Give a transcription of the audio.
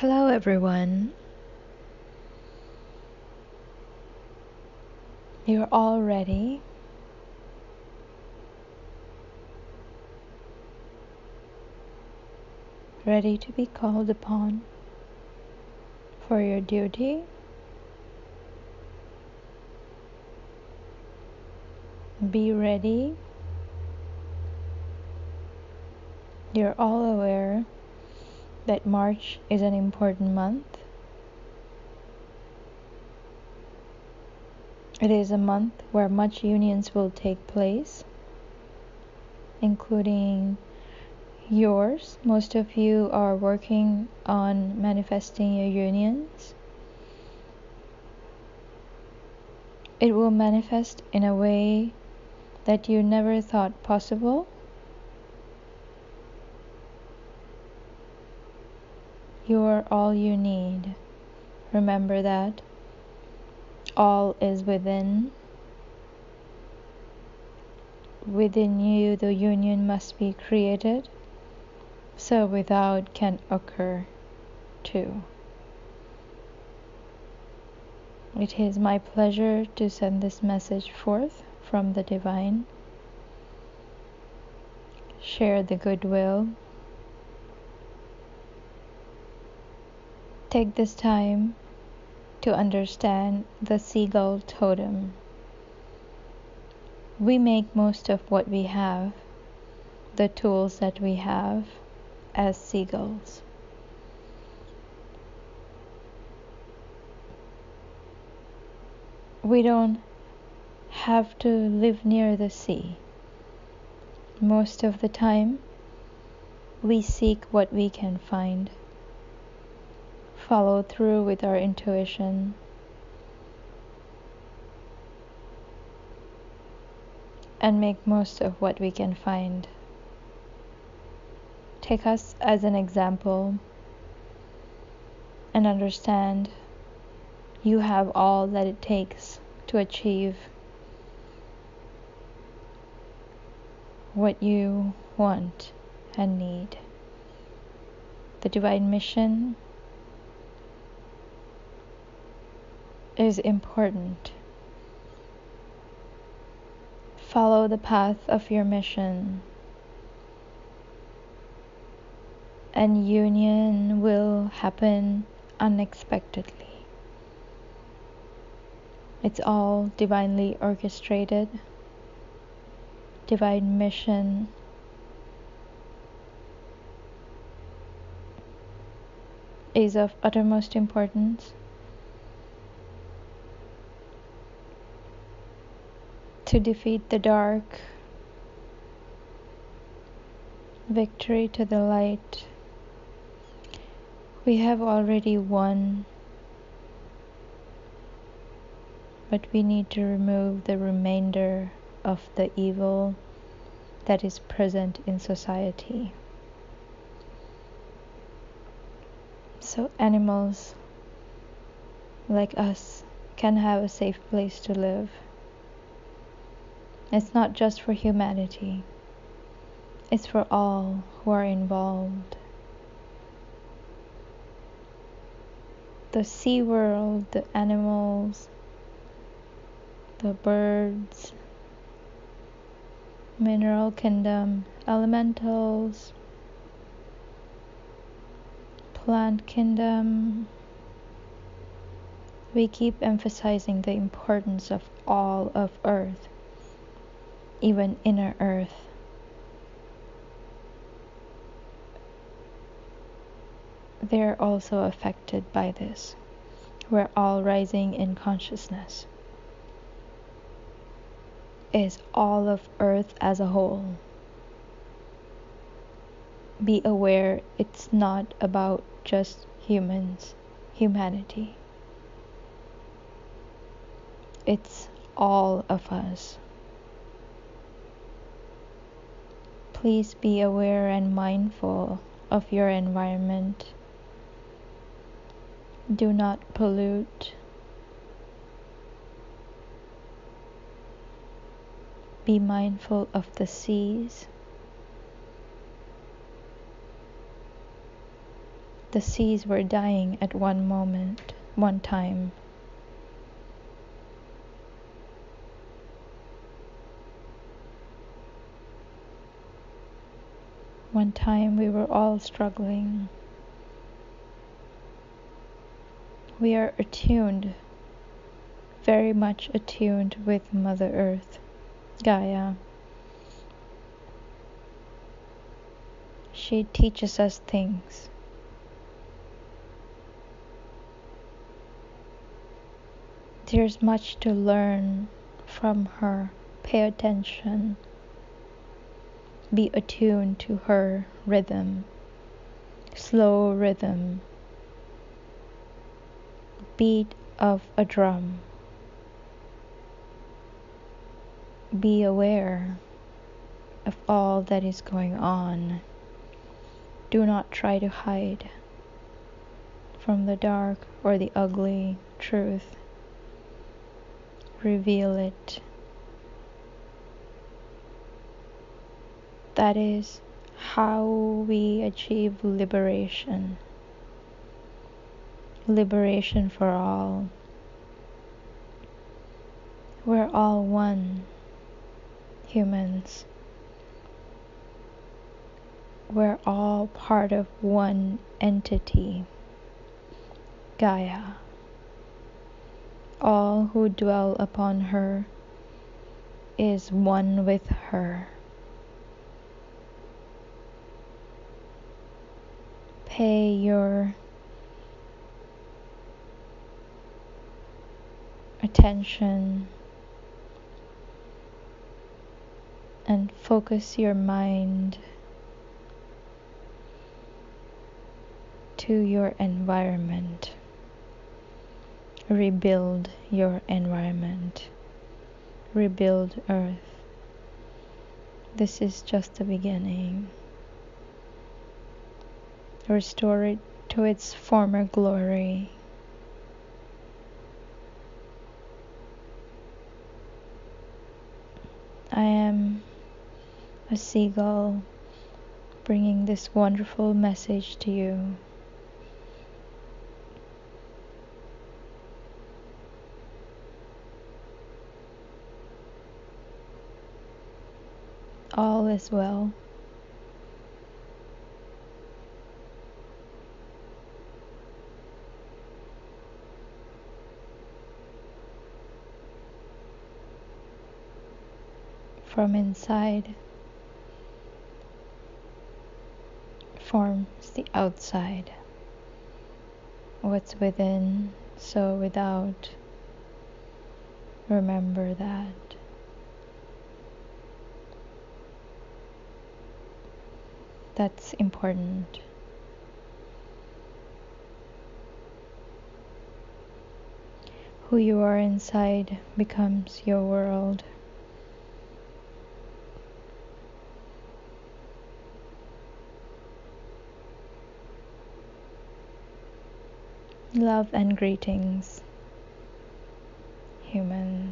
Hello everyone. You're all ready. Ready to be called upon for your duty. Be ready. You're all aware that March is an important month. It is a month where much unions will take place, including yours. Most of you are working on manifesting your unions. It will manifest in a way that you never thought possible. You are all you need. Remember that. All is within. Within you, the union must be created, so without can occur too. It is my pleasure to send this message forth from the Divine. Share the goodwill. Take this time to understand the Seagull Totem. We make most of what we have, the tools that we have, as seagulls. We don't have to live near the sea. Most of the time, we seek what we can find. Follow through with our intuition. And make most of what we can find. Take us as an example and understand you have all that it takes to achieve what you want and need. The divine mission is important. Follow the path of your mission, and union will happen unexpectedly. It's all divinely orchestrated. Divine mission is of uttermost importance. To defeat the dark, victory to the light. We have already won, but we need to remove the remainder of the evil that is present in society. So animals like us can have a safe place to live. It's not just for humanity. It's for all who are involved. The sea world, the animals, the birds, mineral kingdom, elementals, plant kingdom. We keep emphasizing the importance of all of Earth, even inner Earth. They're also affected by this. We're all rising in consciousness. Is all of Earth as a whole. Be aware it's not about just humans, humanity. It's all of us. Please be aware and mindful of your environment. Do not pollute. Be mindful of the seas. The seas were dying at one time. One time we were all struggling. We are attuned, very much attuned with Mother Earth, Gaia. She teaches us things. There's much to learn from her. Pay attention. Be attuned to her rhythm, slow rhythm, beat of a drum. Be aware of all that is going on. Do not try to hide from the dark or the ugly truth. Reveal it. That is how we achieve liberation. Liberation for all. We're all one, humans. We're all part of one entity, Gaia. All who dwell upon her is one with her. Pay your attention and focus your mind to your environment. Rebuild your environment. Rebuild Earth. This is just the beginning. Restore it to its former glory. I am a seagull bringing this wonderful message to you. All is well. From inside forms the outside. What's within, so without. Remember that. That's important. Who you are inside becomes your world. Love and greetings, humans.